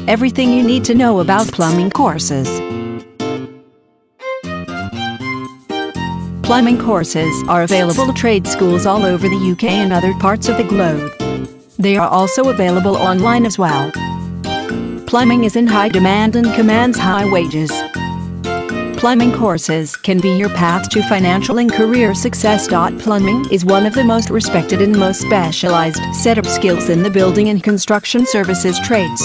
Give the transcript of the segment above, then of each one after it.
Everything you need to know about plumbing courses. Plumbing courses are available at trade schools all over the UK and other parts of the globe. They are also available online as well. Plumbing is in high demand and commands high wages. Plumbing courses can be your path to financial and career success. Plumbing is one of the most respected and most specialized set of skills in the building and construction services trades.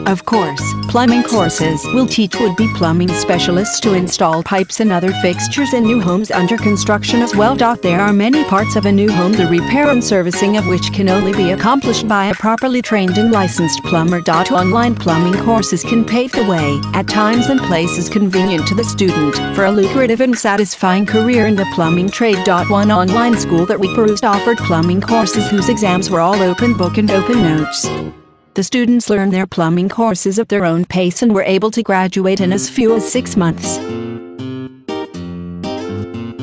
Of course, plumbing courses will teach would-be plumbing specialists to install pipes and other fixtures in new homes under construction as well. There are many parts of a new home, the repair and servicing of which can only be accomplished by a properly trained and licensed plumber. Online plumbing courses can pave the way, at times and places convenient to the student, for a lucrative and satisfying career in the plumbing trade. One online school that we perused offered plumbing courses whose exams were all open book and open notes. The students learned their plumbing courses at their own pace and were able to graduate in as few as 6 months.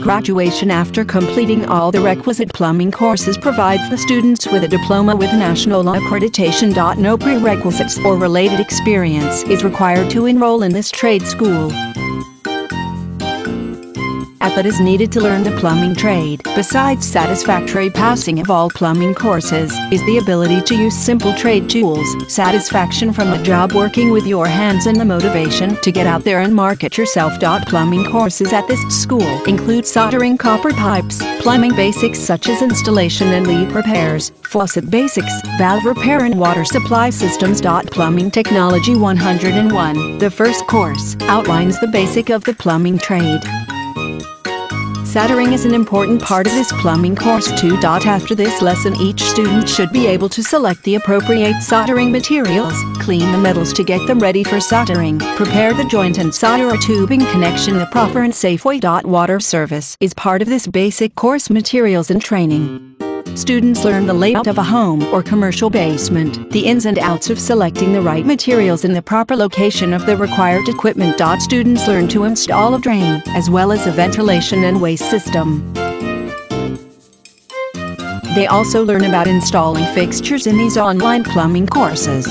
Graduation after completing all the requisite plumbing courses provides the students with a diploma with national accreditation. No prerequisites or related experience is required to enroll in this trade school. That is needed to learn the plumbing trade, besides satisfactory passing of all plumbing courses, is the ability to use simple trade tools, satisfaction from the job working with your hands, and the motivation to get out there and market yourself. Plumbing courses at this school include soldering copper pipes, plumbing basics such as installation and leak repairs, faucet basics, valve repair and water supply systems. Plumbing Technology 101, the first course, outlines the basic of the plumbing trade. Soldering is an important part of this plumbing course too. After this lesson, each student should be able to select the appropriate soldering materials, clean the metals to get them ready for soldering, prepare the joint and solder a tubing connection the proper and safe way. Water service is part of this basic course materials and training. Students learn the layout of a home or commercial basement, the ins and outs of selecting the right materials in the proper location of the required equipment. Students learn to install a drain, as well as a ventilation and waste system. They also learn about installing fixtures in these online plumbing courses.